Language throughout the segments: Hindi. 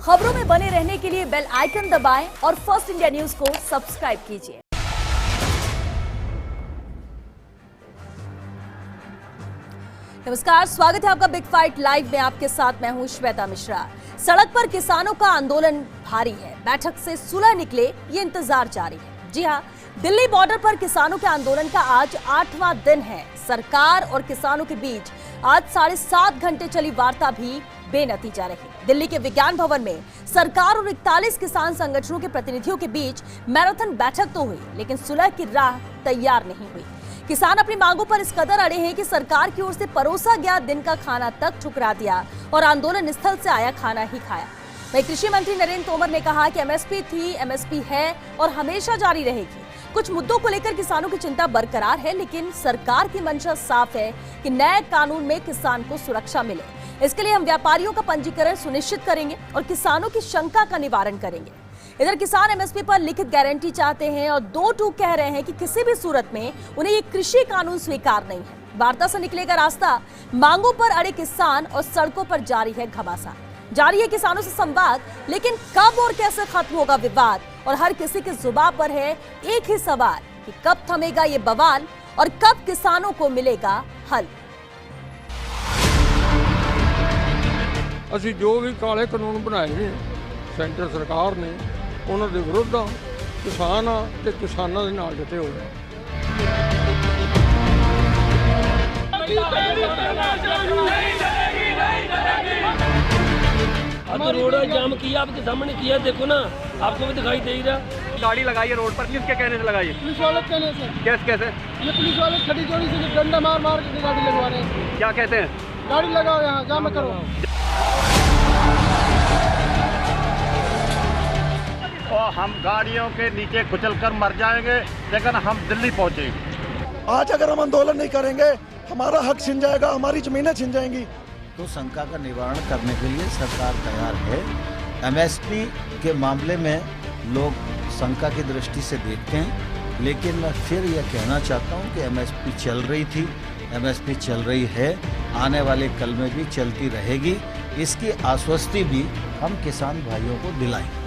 खबरों में बने रहने के लिए बेल आइकन दबाएं और फर्स्ट इंडिया न्यूज को सब्सक्राइब कीजिए। नमस्कार, स्वागत है आपका बिग फाइट लाइव में। आपके साथ मैं हूं श्वेता मिश्रा। सड़क पर किसानों का आंदोलन भारी है। बैठक से सुलह निकले ये इंतजार जारी है। जी हां, दिल्ली बॉर्डर पर किसानों के आंदोलन का आज 8वां दिन है। सरकार और किसानों के बीच आज 7.5 घंटे चली वार्ता भी बेनतीजा रही। दिल्ली के विज्ञान भवन में सरकार और 41 किसान संगठनों के प्रतिनिधियों के बीच मैराथन बैठक तो हुई, लेकिन सुलह की राह तैयार नहीं हुई। किसान अपनी मांगों पर इस कदर अड़े हैं कि सरकार की ओर से परोसा गया दिन का खाना तक ठुकरा दिया और आंदोलन स्थल से आया खाना ही खाया। वहीं कृषि मंत्री नरेंद्र तोमर ने कहा कि एमएसपी थी, एमएसपी है और हमेशा जारी रहेगी। कुछ मुद्दों को लेकर किसानों की चिंता बरकरार है, लेकिन सरकार की मंशा साफ है कि नए कानून में किसान को सुरक्षा मिले। इसके लिए हम व्यापारियों का पंजीकरण सुनिश्चित करेंगे और किसानों की शंका का निवारण करेंगे। इधर किसान एमएसपी पर लिखित गारंटी चाहते हैं और दो टूक कह रहे हैं कि किसी भी सूरत में उन्हें ये कृषि कानून स्वीकार नहीं है। वार्ता से निकलेगा रास्ता, मांगों पर अड़े किसान और सड़कों पर जारी है घमासान। जारी है किसानों से संवाद, लेकिन कब और कैसे खत्म होगा विवाद? और हर किसी की जुबान पर है एक ही सवाल कि कब थमेगा ये बवाल और कब किसानों को मिलेगा हल। ਅਸੀਂ ਜੋ ਵੀ ਕਾਲੇ ਕਾਨੂੰਨ ਬਣਾਏ ਨੇ ਸੈਂਟਰ ਸਰਕਾਰ ਨੇ ਉਹਨਾਂ ਦੇ ਵਿਰੁੱਧ ਆ। ਕਿਸਾਨ ਆ ਤੇ ਕਿਸਾਨਾਂ ਦੇ ਨਾਲ ਡਟੇ ਹੋਏ ਆ। अब रोड जाम किया, आपके सामने किया, देखो ना, आपको भी दिखाई दे रहा। गाड़ी लगाई है रोड पर, किसके कहने से लगाई? पुलिस वाले कहने से। कैसे? ये पुलिस वाले खड़ी जोड़ी से डंडा मार मार के गाड़ी लगवा रहे हैं। क्या कहते हैं? गाड़ी लगाओ, यहाँ जाम करो। और हम गाड़ियों के नीचे कुचलकर मर जाएंगे, लेकिन हम दिल्ली पहुंचेंगे। आज अगर हम आंदोलन नहीं करेंगे, हमारा हक छिन जाएगा, हमारी जमीनें छिन जाएंगी। तो शंका का निवारण करने के लिए सरकार तैयार है। एमएसपी के मामले में लोग शंका की दृष्टि से देखते हैं, लेकिन मैं फिर यह कहना चाहता हूं कि एमएसपी चल रही थी, एमएसपी चल रही है, आने वाले कल में भी चलती रहेगी। इसकी आश्वस्ति भी हम किसान भाइयों को दिलाएंगे।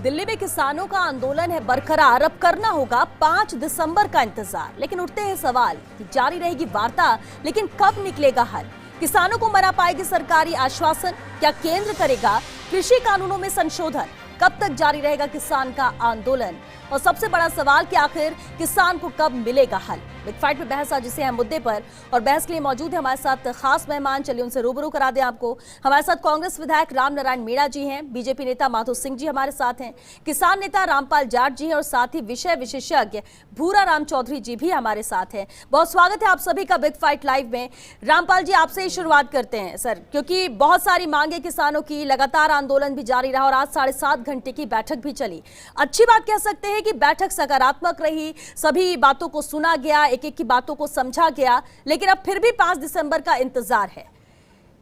दिल्ली में किसानों का आंदोलन है बरकरार। अब करना होगा 5 दिसंबर का इंतजार, लेकिन उठते हैं सवाल कि जारी रहेगी वार्ता, लेकिन कब निकलेगा हल? किसानों को मना पाएगी सरकारी आश्वासन? क्या केंद्र करेगा कृषि कानूनों में संशोधन? कब तक जारी रहेगा किसान का आंदोलन? और सबसे बड़ा सवाल कि आखिर किसान को कब मिलेगा हल? बिग फाइट में बहस आज इसी अहम मुद्दे पर, और बहस के लिए मौजूद है हमारे साथ खास मेहमान। चलिए उनसे रूबरू करा दें आपको। हमारे साथ कांग्रेस विधायक राम नारायण मीणा जी हैं, बीजेपी नेता माधो सिंह जी हमारे साथ हैं, किसान नेता रामपाल जाट जी हैं और साथ ही विषय विशेषज्ञ भूरा राम चौधरी जी भी हमारे साथ हैं। बहुत स्वागत है आप सभी का बिग फाइट लाइव में। रामपाल जी, आपसे ही शुरुआत करते हैं सर, क्योंकि बहुत सारी मांगे किसानों की, लगातार आंदोलन भी जारी रहा और आज 7.5 घंटे की बैठक भी चली। अच्छी बात कह सकते हैं कि बैठक सकारात्मक रही, सभी बातों को सुना गया, एक एक की बातों को समझा गया, लेकिन अब फिर भी 5 दिसंबर का इंतजार है।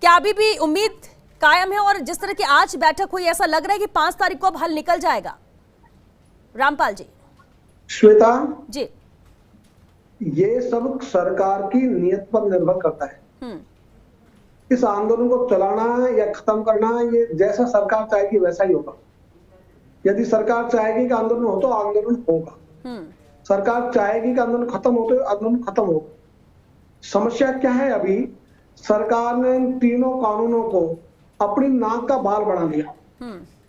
क्या अभी भी उम्मीद कायम है? और जिस तरह की आज बैठक हुई, ऐसा लग रहा है कि 5 तारीख को अब हल निकल जाएगा? रामपाल जी। श्वेता जी, ये सब सरकार की नीयत पर निर्भर करता है। इस आंदोलन को चलाना या खत्म करना, ये जैसा सरकार चाहेगी वैसा ही होगा। यदि सरकार चाहेगी कि आंदोलन हो तो आंदोलन होगा, सरकार चाहेगी कि आंदोलन खत्म हो तो आंदोलन खत्म होगा। समस्या क्या है? अभी सरकार ने इन तीनों कानूनों को अपनी नाक का बाल बना लिया,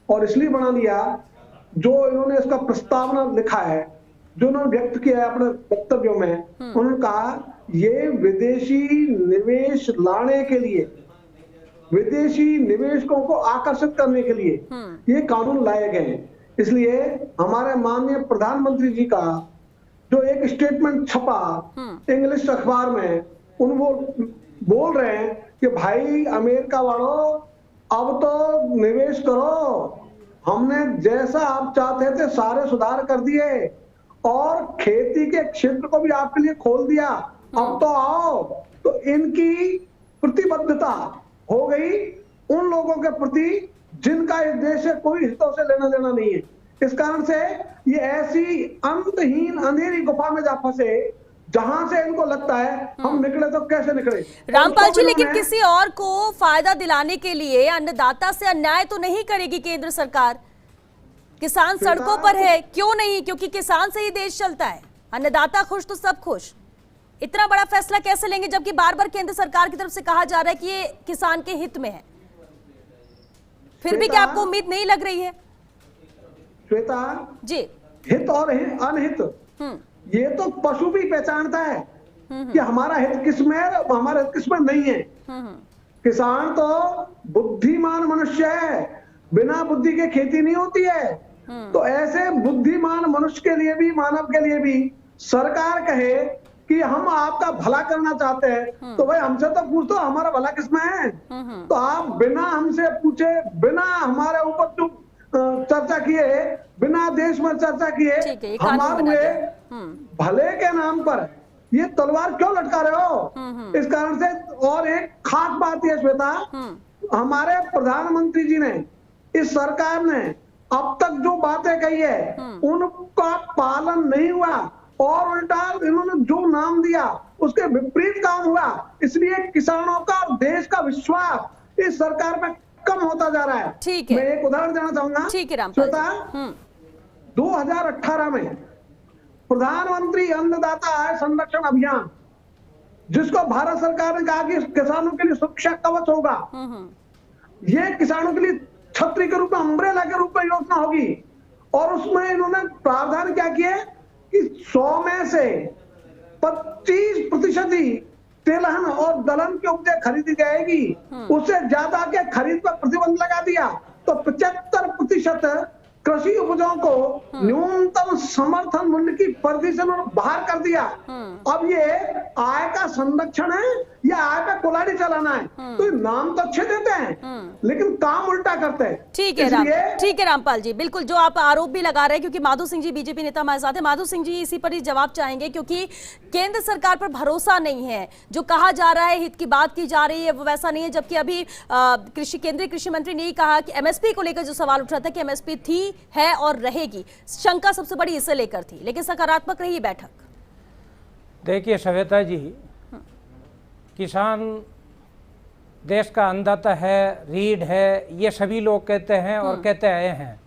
और इसलिए बना लिया, जो इन्होंने इसका प्रस्तावना लिखा है, जो उन्होंने व्यक्त किया है अपने वक्तव्यों में, उन्होंने कहा ये विदेशी निवेश लाने के लिए, विदेशी निवेशकों को आकर्षित करने के लिए ये कानून लाए गए हैं। इसलिए हमारे माननीय प्रधानमंत्री जी का जो एक स्टेटमेंट छपा इंग्लिश अखबार में, वो बोल रहे हैं कि भाई अमेरिका वालों, अब तो निवेश करो, हमने जैसा आप चाहते थे सारे सुधार कर दिए और खेती के क्षेत्र को भी आपके लिए खोल दिया, अब तो आओ। तो इनकी प्रतिबद्धता हो गई उन लोगों के प्रति जिनका इस देश से कोई हितों से लेना देना नहीं है। इस कारण से ये ऐसी अंतहीन अंधेरी गुफा में जा फंसे जहां से इनको लगता है हम निकले तो कैसे निकले। रामपाल जी, तो लेकिन इन्होंने- किसी और को फायदा दिलाने के लिए अन्नदाता से अन्याय तो नहीं करेगी केंद्र सरकार। किसान सड़कों पर है, क्यों नहीं? क्योंकि किसान से ही देश चलता है। अन्नदाता खुश तो सब खुश। इतना बड़ा फैसला कैसे लेंगे जबकि बार बार केंद्र सरकार की तरफ से कहा जा रहा है कि ये किसान के हित में है? फिर भी क्या आपको उम्मीद नहीं लग रही है? श्वेता जी, हित और अनहित ये तो पशु भी पहचानता है कि हमारा हित किसमें है, हमारा हित किसमें नहीं है। किसान तो बुद्धिमान मनुष्य है, बिना बुद्धि के खेती नहीं होती है। तो ऐसे बुद्धिमान मनुष्य के लिए भी, मानव के लिए भी सरकार कहे कि हम आपका भला करना चाहते हैं, तो भाई हमसे तो पूछ दो हमारा भला किसमें है। तो आप बिना हमसे पूछे, बिना हमारे ऊपर जो चर्चा किए, बिना देश में चर्चा ठीक है, किए, ये कानून हमारे बना हुए दिया। भले के नाम पर ये तलवार क्यों लटका रहे हो? इस कारण से। और एक खास बात यह श्वेता, हमारे प्रधानमंत्री जी ने, इस सरकार ने अब तक जो बातें कही है उनका पालन नहीं हुआ और उल्टा इन्होंने जो नाम दिया उसके विपरीत काम हुआ। इसलिए किसानों का, देश का विश्वास इस सरकार पे कम होता जा रहा है। ठीक है। मैं एक उदाहरण देना चाहूंगा। ठीक है रामपाल जी। श्वेता, 2018 में प्रधानमंत्री अन्नदाता आय संरक्षण अभियान, जिसको भारत सरकार ने कहा कि किसानों के लिए सुरक्षा कवच होगा, ये किसानों के लिए छतरी के रूप में, अम्ब्रेला के रूप में योजना होगी। और उसमें इन्होंने प्रावधान क्या किए कि 100 में से 25% ही तेलहन और दलहन की उपजें खरीदी जाएगी। उससे ज्यादा के खरीद पर प्रतिबंध लगा दिया। तो 75% कृषि उपजों को न्यूनतम समर्थन मूल्य की परिधि से बाहर कर दिया। अब ये आय का संरक्षण है या आय पे कुल्हाड़ी चलाना है? तो नाम तो अच्छे देते हैं लेकिन काम उल्टा करते हैं। ठीक है ठीक है रामपाल जी, बिल्कुल जो आप आरोप भी लगा रहे हैं, क्योंकि माधो सिंह जी बीजेपी नेता हमारे साथ है। माधो सिंह जी इसी पर ही जवाब चाहेंगे, क्योंकि केंद्र सरकार पर भरोसा नहीं है। जो कहा जा रहा है, हित की बात की जा रही है, वो वैसा नहीं है। जबकि अभी केंद्रीय कृषि मंत्री ने कहा कि एमएसपी को लेकर जो सवाल उठ रहा था कि एमएसपी थी, है और रहेगी, शंका सबसे बड़ी इसे लेकर थी, लेकिन सकारात्मक रही बैठक। देखिए श्वेता जी, किसान देश का अन्नदाता है, रीढ़ है, ये सभी लोग कहते हैं और कहते आए हैं।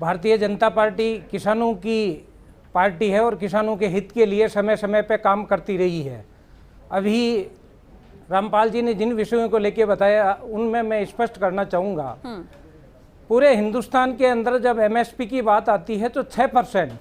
भारतीय जनता पार्टी किसानों की पार्टी है और किसानों के हित के लिए समय समय पे काम करती रही है। अभी रामपाल जी ने जिन विषयों को लेके बताया उनमें मैं स्पष्ट करना चाहूँगा। पूरे हिंदुस्तान के अंदर जब एमएसपी की बात आती है तो 6%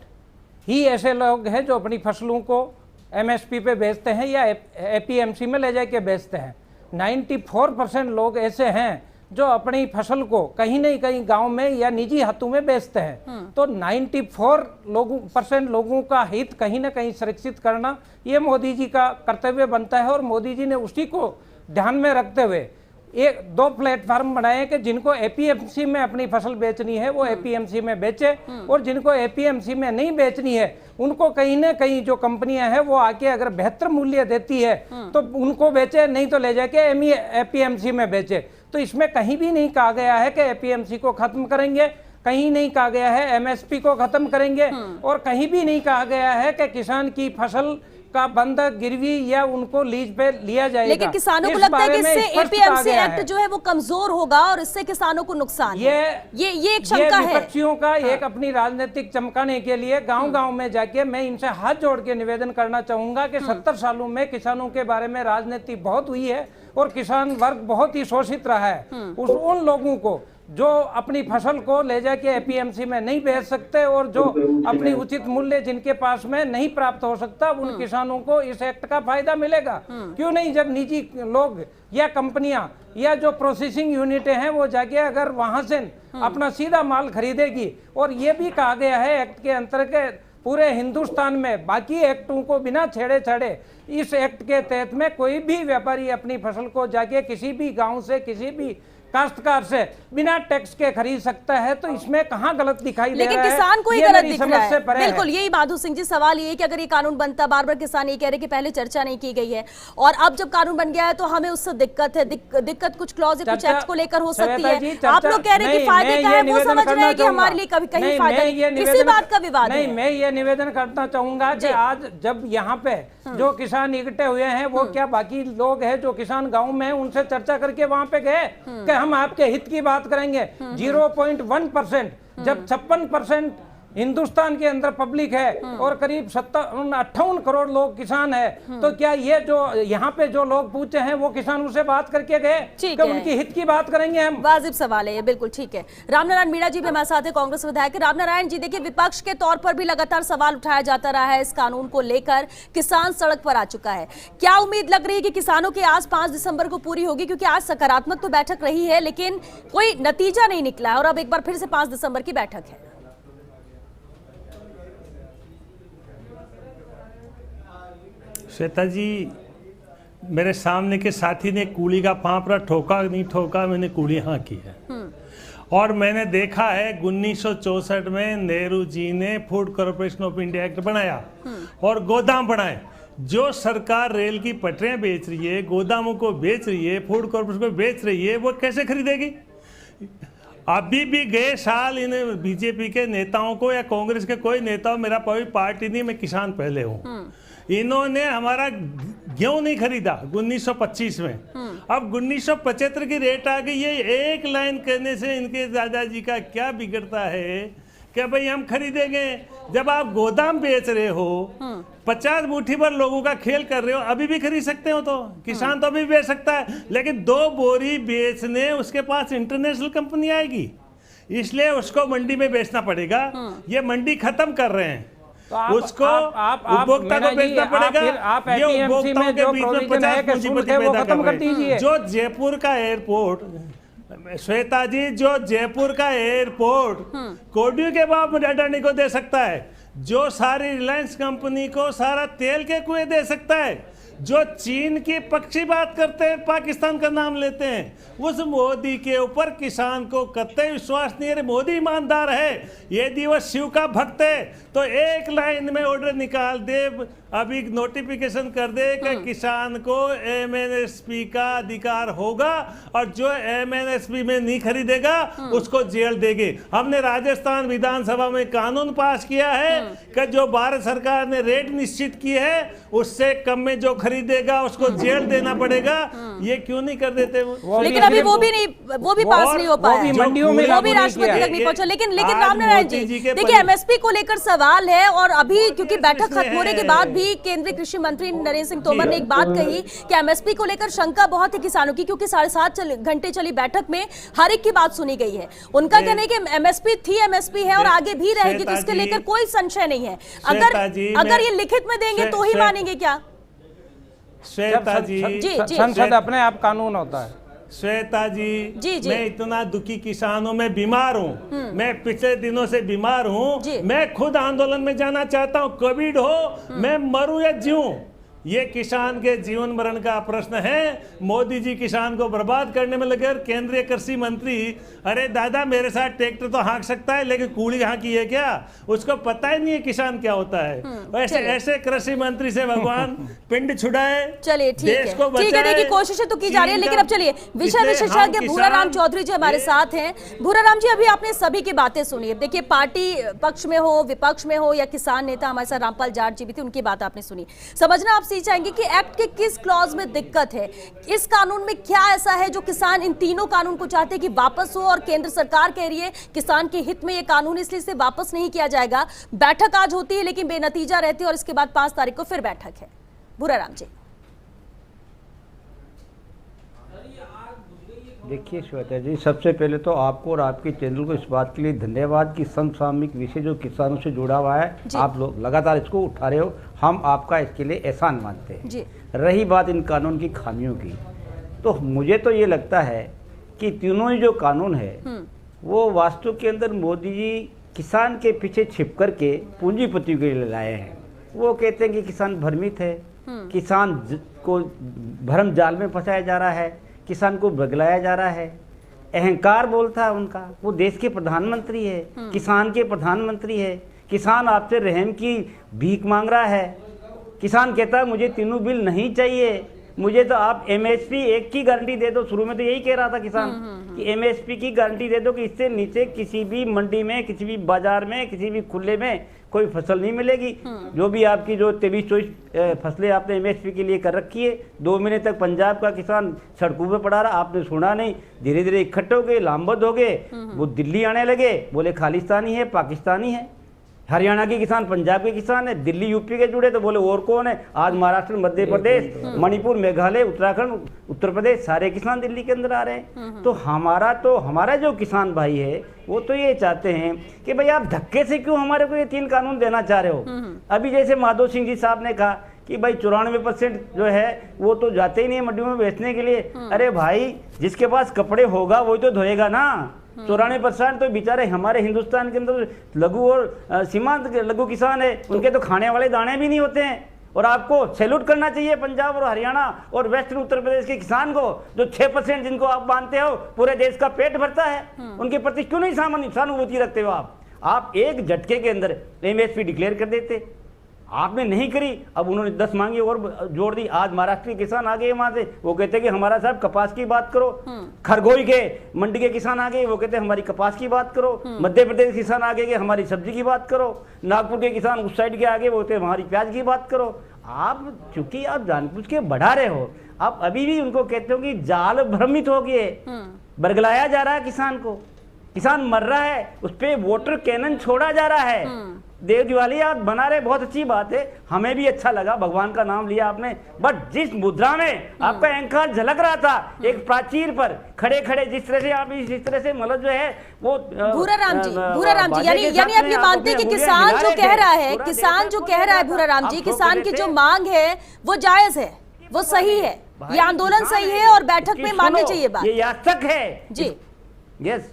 ही ऐसे लोग हैं जो अपनी फसलों को एमएसपी पे बेचते हैं या एपीएमसी में ले जाके बेचते हैं। 94% लोग ऐसे हैं जो अपनी फसल को कहीं नहीं कहीं गांव में या निजी हाथों में बेचते हैं। तो 94% लोगों का हित कहीं ना कहीं सुरक्षित करना ये मोदी जी का कर्तव्य बनता है। और मोदी जी ने उसी को ध्यान में रखते हुए एक 2 प्लेटफार्म बनाए कि जिनको एपीएमसी में अपनी फसल बेचनी है वो एपीएमसी में बेचे, और जिनको एपीएमसी में नहीं बेचनी है उनको कहीं ना कहीं जो कंपनियां हैं वो आके अगर बेहतर मूल्य देती है तो उनको बेचे, नहीं तो ले जाके एपीएमसी में बेचे। तो इसमें कहीं भी नहीं कहा गया है कि एपीएमसी को खत्म करेंगे, कहीं नहीं कहा गया है एमएसपी को खत्म करेंगे, और कहीं भी नहीं कहा गया है कि किसान की फसल का बंधक गिरवी या उनको लीज पे लिया जाएगा। लेकिन किसानों को लगता है कि इससे एपीएमसी एक्ट जो है वो कमजोर होगा और इससे किसानों को नुकसान है। ये एक शंका है विपक्षियों का। एक अपनी राजनीतिक चमकाने के लिए गांव-गांव में जाके मैं इनसे हाथ जोड़ के निवेदन करना चाहूंगा कि 70 सालों में किसानों के बारे में राजनीति बहुत हुई है और किसान वर्ग बहुत ही शोषित रहा है। उन लोगों को जो अपनी फसल को ले जाके एपीएमसी में नहीं बेच सकते और जो अपनी उचित मूल्य जिनके पास में नहीं प्राप्त हो सकता, उन किसानों को इस एक्ट का फायदा मिलेगा। क्यों नहीं? जब निजी लोग या कंपनियां या जो प्रोसेसिंग यूनिटें हैं वो जाके अगर वहां से अपना सीधा माल खरीदेगी। और ये भी कहा गया है एक्ट के अंतर्गत पूरे हिंदुस्तान में बाकी एक्टों को बिना छेड़े छाड़े इस एक्ट के तहत में कोई भी व्यापारी अपनी फसल को जाके किसी भी गांव से, किसी भी काश्तकार से बिना टैक्स के खरीद सकता है, तो इसमें कहाँ गलत दिखाई दे रहा है? लेकिन किसान को ही ये गलत मेरी दिख समझ रहा से है। परे है। बिल्कुल यही माधु सिंह जी, सवाल ये है कि अगर ये कानून बनता, बार बार किसान ये कह रहे कि पहले चर्चा नहीं की गई है और अब जब कानून बन गया है तो हमें उससे दिक्कत है, दिक्कत कुछ क्लॉज या कुछ एक्ट को लेकर हो सकती है। आप लोग कह रहे हैं कि फायदे का है, वो समझ रहे हैं कि हमारे लिए कभी कहीं फायदा नहीं, किसी बात का विवाद नहीं। है। मैं ये निवेदन करना चाहूंगा कि आज जब यहाँ पे जो किसान इकट्ठे हुए हैं, वो क्या बाकी लोग हैं जो किसान गांव में हैं, उनसे चर्चा करके वहां पे गए कि हम आपके हित की बात करेंगे? 0.1%, जब 56% हिंदुस्तान के अंदर पब्लिक है और करीब 58 करोड़ लोग किसान है, तो क्या ये जो यहाँ पे जो लोग पूछे हैं वो किसानों से बात करके गए कि उनकी हित की बात करेंगे? हम वाजिब सवाल है ये, बिल्कुल ठीक है। रामनारायण मीणा जी भी हमारे साथ है, कांग्रेस विधायक। रामनारायण जी, देखिए विपक्ष के तौर पर भी लगातार सवाल उठाया जाता रहा है इस कानून को लेकर, किसान सड़क पर आ चुका है। क्या उम्मीद लग रही है कि किसानों की आज 5 दिसंबर को पूरी होगी? क्योंकि आज सकारात्मक तो बैठक रही है लेकिन कोई नतीजा नहीं निकला है और अब एक बार फिर से 5 दिसंबर की बैठक है। श्वेता जी, मेरे सामने के साथी ने कूली का पांपरा ठोका नहीं ठोका, मैंने कूली हाँ की है। और मैंने देखा है 1964 में नेहरू जी ने food corporation of India act बनाया और गोदाम बनाए। जो सरकार रेल की पटरियां बेच रही है, गोदामों को बेच रही है, फूड कॉर्पोरेशन को बेच रही है, वो कैसे खरीदेगी? अभी भी गए साल इन बीजेपी के नेताओं को या कांग्रेस के कोई नेता, मेरा कोई पार्टी नहीं, मैं किसान पहले हूँ, इन्होंने हमारा गेहूं नहीं खरीदा 1925 में। अब 1975 की रेट आ गई। ये एक लाइन कहने से इनके दादाजी का क्या बिगड़ता है कि भाई हम खरीदेंगे? जब आप गोदाम बेच रहे हो, 50 मुट्ठी भर लोगों का खेल कर रहे हो, अभी भी खरीद सकते हो तो किसान तो अभी भी बेच सकता है, लेकिन 2 बोरी बेचने उसके पास इंटरनेशनल कंपनी आएगी, इसलिए उसको मंडी में बेचना पड़ेगा। ये मंडी खत्म कर रहे हैं, तो उसको उपभोक्ता को बेचना पड़ेगा। ये उपभोक्ताओं के बीच में 50 पूंजीपति पैदा कर रहे हैं। जो जयपुर का एयरपोर्ट, श्वेता जी, जो जयपुर का एयरपोर्ट कोडियों के बाप में अडानी को दे सकता है, जो सारी रिलायंस कंपनी को सारा तेल के कुएं दे सकता है, जो चीन की पक्षी बात करते हैं, पाकिस्तान का नाम लेते हैं, उस मोदी के ऊपर किसान को कतई विश्वास नहीं है। मोदी ईमानदार है, यदि वो शिव का भक्त है तो एक लाइन में ऑर्डर निकाल दे, अभी नोटिफिकेशन कर दे कि किसान को एमएसपी का अधिकार होगा और जो एमएसपी में नहीं खरीदेगा उसको जेल देंगे। हमने राजस्थान विधानसभा में कानून पास किया है कि जो भारत सरकार ने रेट निश्चित की है उससे कम में जो खरीदेगा उसको जेल देना पड़ेगा। ये क्यों नहीं कर देते? लेकिन अभी वो भी पास नहीं हो पाया, वो भी राष्ट्रपति तक नहीं पहुंचा। लेकिन रामनारायण जी, देखिए एमएसपी को लेकर सवाल है और अभी क्योंकि बैठक खत्म होने के बाद भी केंद्रीय कृषि मंत्री नरेंद्र सिंह तोमर ने एक बात कही कि एमएसपी को लेकर शंका बहुत है किसानों की, क्योंकि 7.5 घंटे चली बैठक में हर एक की बात सुनी गई है। उनका कहना है कि एमएसपी थी, एमएसपी है और आगे भी रहेगी, तो इसके लेकर कोई संशय नहीं है। अगर ये लिखित में देंगे तो ही मानेंगे क्या? श्वेता जी, संसद अपने आप कानून होता है। श्वेता जी, मैं इतना दुखी किसानों में बीमार हूँ, मैं पिछले दिनों से बीमार हूँ, मैं खुद आंदोलन में जाना चाहता हूँ, कोविड हो मैं मरूं या जीऊं, ये किसान के जीवन मरण का प्रश्न है। मोदी जी किसान को बर्बाद करने में लगे। केंद्रीय कृषि मंत्री, अरे दादा मेरे साथ ट्रैक्टर तो हाँक सकता है लेकिन कूड़ी हाँकी है क्या? उसको पता ही नहीं है किसान क्या होता है। ऐसे कृषि मंत्री से भगवान पिंड छुड़ाए। चलिए ठीक है, देखिए कोशिशें तो की जा रही है, लेकिन अब चलिए विषय विशेषज्ञ भूराराम चौधरी जी हमारे साथ हैं। भूराराम जी, अभी आपने सभी की बातें सुनी, देखिए पार्टी पक्ष में हो, विपक्ष में हो या किसान नेता, हमारे साथ रामपाल जाट जी भी थे, उनकी बात आपने सुनी। समझना आप चाहेंगे कि एक्ट के किस क्लॉज में दिक्कत है, इस कानून में क्या ऐसा है जो किसान इन तीनों कानून को चाहते हैं कि वापस हो, और केंद्र सरकार कह रही है किसान के हित में ये कानून, इसलिए इसे वापस नहीं किया जाएगा। बैठक आज होती है लेकिन बेनतीजा रहती है और इसके बाद 5 तारीख को फिर बैठक है। भूराराम जी, देखिए श्वेता जी, सबसे पहले तो आपको और आपके चैनल को इस बात के लिए धन्यवाद कि समसामयिक विषय जो किसानों से जुड़ा हुआ है, आप लोग लगातार इसको उठा रहे हो, हम आपका इसके लिए एहसान मानते हैं जी। रही बात इन कानून की खामियों की, तो मुझे तो ये लगता है कि तीनों ही जो कानून है वो वास्तव के अंदर मोदी जी किसान के पीछे छिप कर के पूंजीपतियों के लिए लाए हैं। वो कहते हैं कि किसान भ्रमित है, किसान को भ्रम जाल में फंसाया जा रहा है, किसान को बगलाया जा रहा है, अहंकार बोलता है उनका। वो देश के प्रधानमंत्री है, किसान के प्रधानमंत्री है। किसान आपसे रहम की भीख मांग रहा है। किसान कहता है मुझे तीनों बिल नहीं चाहिए, मुझे तो आप एमएसपी एक की गारंटी दे दो। शुरू में तो यही कह रहा था किसान कि एमएसपी की गारंटी दे दो कि इससे नीचे किसी भी मंडी में, किसी भी बाजार में, किसी भी खुले में कोई फसल नहीं मिलेगी। जो भी आपकी जो 23-24 फसलें आपने एमएसपी के लिए कर रखी है, 2 महीने तक पंजाब का किसान सड़कों पे पड़ा रहा, आपने सुना नहीं। धीरे धीरे इकट्ठे हो गए, लामबद्ध हो गए, वो दिल्ली आने लगे, बोले खालिस्तानी है, पाकिस्तानी है। हरियाणा के किसान पंजाब के किसान है, दिल्ली यूपी के जुड़े तो बोले और कौन है। आज महाराष्ट्र, मध्य प्रदेश, मणिपुर, मेघालय, उत्तराखंड, उत्तर प्रदेश, सारे किसान दिल्ली के अंदर आ रहे हैं। तो हमारा जो किसान भाई है वो तो ये चाहते हैं कि भाई आप धक्के से क्यों हमारे को ये 3 कानून देना चाह रहे हो। अभी जैसे माधव सिंह जी साहब ने कहा कि भाई 94% जो है वो तो जाते ही नहीं है मंडियों में बेचने के लिए। अरे भाई जिसके पास कपड़े होगा वही तो धोएगा ना। 94% तो बेचारे हमारे हिंदुस्तान के अंदर लघु और सीमांत लघु किसान है, उनके तो खाने वाले दाने भी नहीं होते हैं। और आपको सैल्यूट करना चाहिए पंजाब और हरियाणा और वेस्टर्न उत्तर प्रदेश के किसान को, जो 6% जिनको आप मानते हो पूरे देश का पेट भरता है, उनके प्रति क्यों नहीं सहानुभूति रखते हो आप एक झटके के अंदर एमएसपी डिक्लेयर कर देते। आपने नहीं करी, अब उन्होंने 10 मांगी और जोड़ दी। आज महाराष्ट्र के किसान आ गए वहां से, वो कहते हैं कि हमारा साहब कपास की बात करो। खरगोई के मंडी के किसान आ गए, वो कहते हैं हमारी कपास की बात करो। मध्य प्रदेश के किसान आ गए कि हमारी सब्जी की बात करो। नागपुर के किसान उस साइड के आगे, वो कहते हैं हमारी प्याज की बात करो। आप चूंकि आप जानबूझ के बढ़ा रहे हो, आप अभी भी उनको कहते हो कि जाल भ्रमित हो गए, बरगलाया जा रहा है किसान को। किसान मर रहा है, उस पर वाटर कैनन छोड़ा जा रहा है। देव दिवाली आप बना रहे, बहुत अच्छी बात है, हमें भी अच्छा लगा, भगवान का नाम लिया आपने। बट जिस मुद्रा में आपका अहंकार झलक रहा था, एक प्राचीर पर खड़े खड़े जिस तरह से आप इस तरह से मतलब जो है वो भूराराम जी यानी आप ये मानते हैं कि किसान जो कह रहा है, भूराराम जी, किसान की जो मांग है वो जायज है, वो सही है, ये आंदोलन सही है और बैठक में माननी चाहिए बात, ये याचक है जी। यस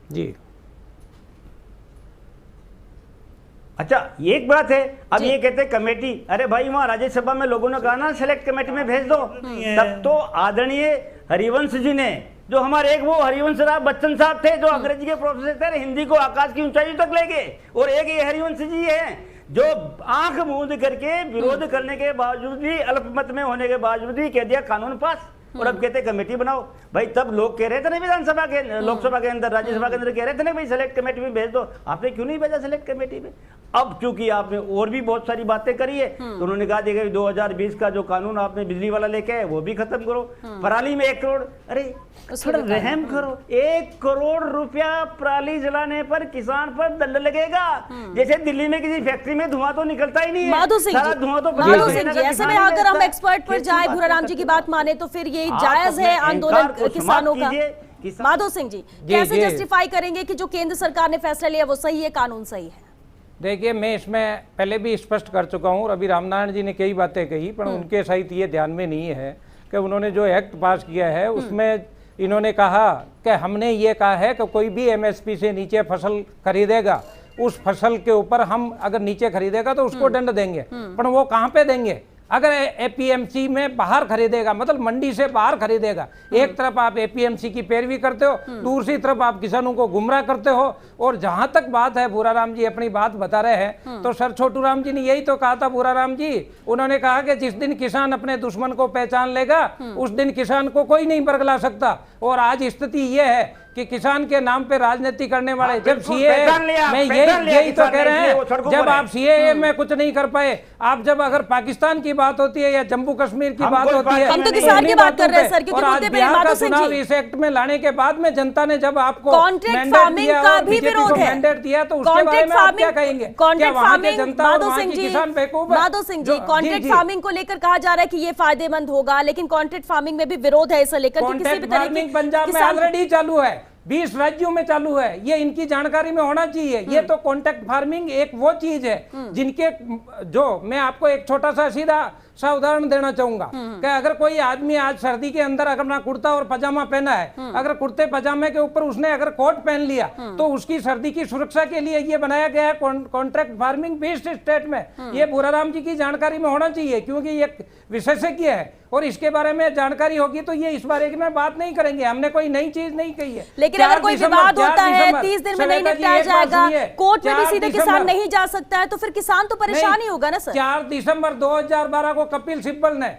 जी। अच्छा एक बात है, अब ये कहते कमेटी, अरे भाई वहां राज्यसभा में लोगों ने कहा ना सेलेक्ट कमेटी में भेज दो, तब तो आदरणीय हरिवंश जी ने, जो हमारे एक वो हरिवंश राव बच्चन साहब थे जो अंग्रेजी के प्रोफेसर थे, हिंदी को आकाश की ऊंचाई तक ले गए, और एक ये हरिवंश जी हैं जो आंख मूंद करके विरोध करने के बावजूद भी, अल्पमत में होने के बावजूद भी कह दिया कानून पास, और अब कहते कमेटी बनाओ। भाई तब लोग कह रहे थे ना विधानसभा के, लोकसभा के अंदर, राज्यसभा के अंदर कह रहे थे ना भाई सेलेक्ट कमेटी में भेज दो, आपने क्यों नहीं भेजा सेलेक्ट कमेटी में। अब चूंकि आपने और भी बहुत सारी बातें करी है, तो उन्होंने कहा देखा 2020 का जो कानून आपने बिजली वाला लेके आए वो भी खत्म करो। पराली में 1 करोड़, अरे थोड़ा रहम करो, 1 करोड़ रुपया पराली जलाने पर किसान पर दंड लगेगा। जैसे दिल्ली में किसी फैक्ट्री में धुआं तो निकलता ही नहीं है, माधव सिंह जी, ऐसे में अगर हम एक्सपर्ट पर जाए, भूराराम जी की बात माने तो फिर ये जायज है आंदोलन किसानों का। माधव सिंह जी कैसे जस्टिफाई करेंगे कि जो केंद्र सरकार ने फैसला लिया वो सही है, कानून सही है? देखिए, मैं इसमें पहले भी स्पष्ट कर चुका हूँ, अभी रामनारायण जी ने कई बातें कही, पर उनके सहित ये ध्यान में नहीं है कि उन्होंने जो एक्ट पास किया है उसमें इन्होंने कहा कि हमने ये कहा है कि कोई भी एमएसपी से नीचे फसल खरीदेगा, उस फसल के ऊपर हम अगर नीचे खरीदेगा तो उसको दंड देंगे। पर वो कहाँ पे देंगे? अगर एपीएमसी में बाहर खरीदेगा, मतलब मंडी से बाहर खरीदेगा, एक तरफ आप एपीएमसी की पैरवी करते हो, दूसरी तरफ आप किसानों को गुमराह करते हो। और जहां तक बात है, भूराराम जी अपनी बात बता रहे हैं, तो सर छोटू राम जी ने यही तो कहा था, भूराराम जी, उन्होंने कहा कि जिस दिन किसान अपने दुश्मन को पहचान लेगा उस दिन किसान को कोई नहीं बरगला सकता। और आज स्थिति ये है कि किसान के नाम पे राजनीति करने वाले, जब सीएए में यही तो कह रहे हैं, जब आप सीएए में कुछ नहीं कर पाए, आप जब अगर पाकिस्तान की बात होती है या जम्मू कश्मीर की बात होती है, हम तो किसान की बात कर रहे हैं सर, क्योंकि आज बिहार का चुनाव इस एक्ट में लाने के बाद में जनता ने जब आपको कॉन्ट्रैक्ट फार्मिंग का भी विरोध है, मैंडेट दिया, तो उसके बारे में आप क्या कहेंगे? Contract farming, Madhav Singh ji, contract farming को लेकर कहा जा रहा है कि ये फायदेमंद होगा, लेकिन कॉन्ट्रैक्ट फार्मिंग में भी विरोध है, इसे लेकर किसी भी तरह की पंजाब में ऑलरेडी चालू है। 20 राज्यों में चालू है, ये इनकी जानकारी में होना चाहिए। ये तो कॉन्ट्रैक्ट फार्मिंग एक वो चीज है जिनके जो मैं आपको एक छोटा सा सीधा सा उदाहरण देना चाहूंगा कि अगर कोई आदमी आज सर्दी के अंदर अपना कुर्ता और पजामा पहना है, अगर कुर्ते पजामे के ऊपर उसने अगर कोट पहन लिया तो उसकी सर्दी की सुरक्षा के लिए ये बनाया गया है कॉन्ट्रैक्ट फार्मिंग बेस्ड स्टेट में। ये भूराराम जी की जानकारी में होना चाहिए क्योंकि ये विशेषज्ञ है और इसके बारे में जानकारी होगी तो ये इस बारे में बात नहीं करेंगे। हमने कोई नई चीज नहीं कही है। लेकिन अगर कोई विवाद होता है 30 दिन में नहीं निपटाया जाएगा, कोर्ट में भी सीधे किसान नहीं जा सकता है, तो फिर किसान तो परेशान ही होगा ना सर। 4 दिसंबर 2012 को कपिल सिब्बल ने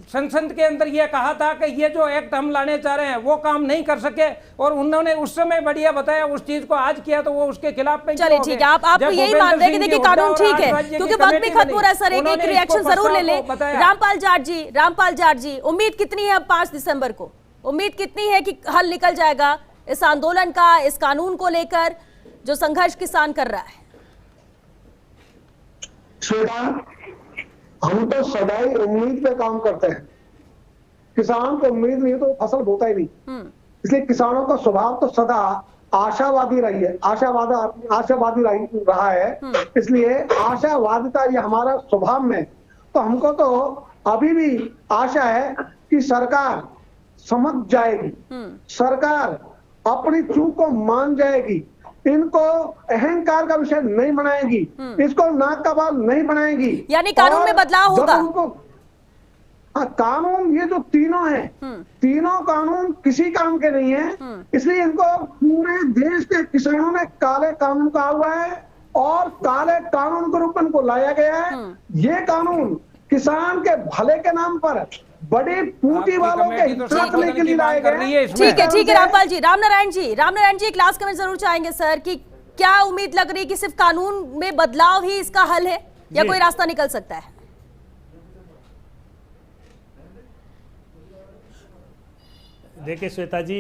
संसद के अंदर यह कहा था कि ये जो एक्ट हम लाने चाह रहे हैं वो काम नहीं कर सके और उन्होंने उस समय बढ़िया बताया, उस चीज को आज किया तो वो उसके खिलाफ में। चलिए ठीक है, आप यही मानते हैं कि देखिए कानून ठीक है क्योंकि वक्त भी खत्म हो रहा है सर। एक रिएक्शन जरूर ले ले। रामपाल जाट जी, उम्मीद कितनी है अब 5 दिसंबर को? उम्मीद कितनी है कि हल निकल जाएगा इस आंदोलन का, इस कानून को लेकर जो संघर्ष किसान कर रहा है? हम तो सदा ही उम्मीद पे काम करते हैं। किसान को उम्मीद नहीं तो फसल बोता ही नहीं। इसलिए किसानों का स्वभाव तो सदा आशावादी रही है, आशावादी रहा है। इसलिए आशावादिता ये हमारा स्वभाव में, तो हमको तो अभी भी आशा है कि सरकार समझ जाएगी, सरकार अपनी चूक को मान जाएगी, इनको अहंकार का विषय नहीं बनाएगी, इसको नाक का बाल नहीं बनाएगी। यानी कानून में बदलाव होगा। कानून ये जो तीनों हैं, तीनों कानून किसी काम के नहीं है। इसलिए इनको पूरे देश के किसानों ने काले कानून कहा हुआ है और काले कानून के रूप में इनको लाया गया है। ये कानून किसान के भले के नाम पर बड़े पूंजी वालों के हित रखने के लिए लाए गए। ठीक है रामपाल जी। रामनारायण जी एक लास्ट कमेंट जरूर चाहेंगे सर कि क्या उम्मीद लग रही है कि सिर्फ कानून में बदलाव ही इसका हल है या कोई रास्ता निकल सकता है? देखिए श्वेता जी,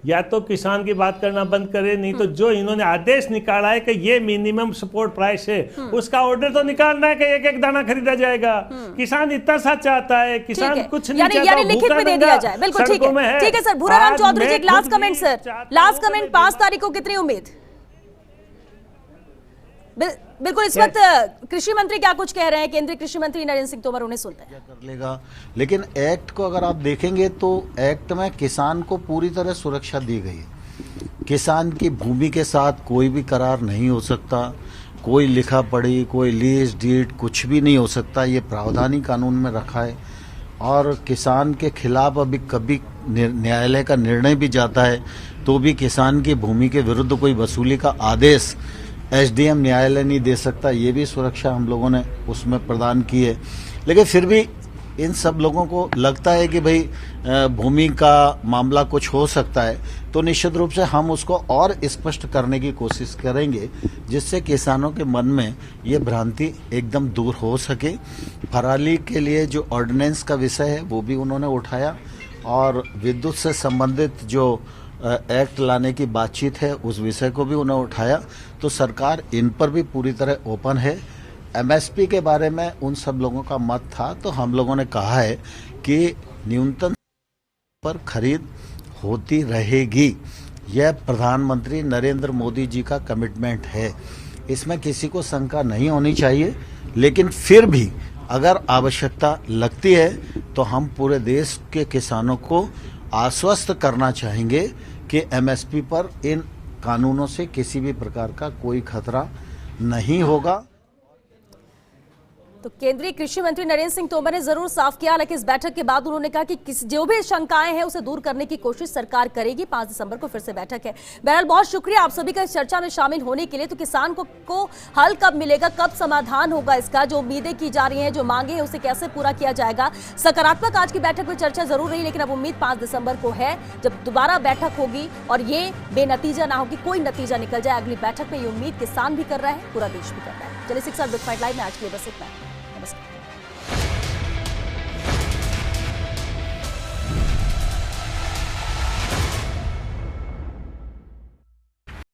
या तो किसान की बात करना बंद करे, नहीं तो जो इन्होंने आदेश निकाला है कि ये मिनिमम सपोर्ट प्राइस है, उसका ऑर्डर तो निकालना है कि एक दाना खरीदा जाएगा। किसान इतना सा चाहता है, किसान कुछ नहीं चाहता, यानी लिखित में दे दिया जाए। बिल्कुल ठीक है सर। भूराराम चौधरी जी एक last comment sir, last comment. 5 तारीख को कितनी उम्मीद? बिल्कुल। इस वक्त कृषि मंत्री क्या कुछ कह रहे हैं, केंद्रीय कृषि मंत्री नरेंद्र सिंह तोमर, उन्हें सुनते हैं। कर लेगा, लेकिन एक्ट को अगर आप देखेंगे तो एक्ट में किसान को पूरी तरह सुरक्षा दी गई है। किसान की भूमि के साथ कोई भी करार नहीं हो सकता, कोई लिखा पढ़ी, कोई लीज डीड कुछ भी नहीं हो सकता। ये प्रावधान ही कानून में रखा है और किसान के खिलाफ अभी कभी न्यायालय का निर्णय भी जाता है तो भी किसान की भूमि के विरुद्ध कोई वसूली का आदेश एसडीएम न्यायालय नहीं दे सकता। ये भी सुरक्षा हम लोगों ने उसमें प्रदान की है। लेकिन फिर भी इन सब लोगों को लगता है कि भाई भूमि का मामला कुछ हो सकता है, तो निश्चित रूप से हम उसको और स्पष्ट करने की कोशिश करेंगे जिससे किसानों के मन में ये भ्रांति एकदम दूर हो सके। पराली के लिए जो ऑर्डिनेंस का विषय है वो भी उन्होंने उठाया और विद्युत से संबंधित जो एक्ट लाने की बातचीत है उस विषय को भी उन्होंने उठाया। तो सरकार इन पर भी पूरी तरह ओपन है। एमएसपी के बारे में उन सब लोगों का मत था, तो हम लोगों ने कहा है कि न्यूनतम पर खरीद होती रहेगी। यह प्रधानमंत्री नरेंद्र मोदी जी का कमिटमेंट है, इसमें किसी को शंका नहीं होनी चाहिए। लेकिन फिर भी अगर आवश्यकता लगती है तो हम पूरे देश के किसानों को आश्वस्त करना चाहेंगे कि एमएसपी पर इन कानूनों से किसी भी प्रकार का कोई खतरा नहीं होगा। तो केंद्रीय कृषि मंत्री नरेंद्र सिंह तोमर ने जरूर साफ किया, हालांकि इस बैठक के बाद उन्होंने कहा कि जो भी शंकाएं हैं उसे दूर करने की कोशिश सरकार करेगी। 5 दिसंबर को फिर से बैठक है। बहरहाल बहुत शुक्रिया आप सभी का इस चर्चा में शामिल होने के लिए। तो किसान को हल कब मिलेगा, कब समाधान होगा इसका, जो उम्मीदें की जा रही हैं, जो मांगे हैं, उसे कैसे पूरा किया जाएगा। सकारात्मक आज की बैठक में चर्चा जरूर रही, लेकिन अब उम्मीद 5 दिसंबर को है जब दोबारा बैठक होगी और ये बेनतीजा ना हो कि कोई नतीजा निकल जाए अगली बैठक में। ये उम्मीद किसान भी कर रहा है, पूरा देश भी कर रहा है। चलिए 6 बिग फाइट लाइव में आज के लिए बस इतना।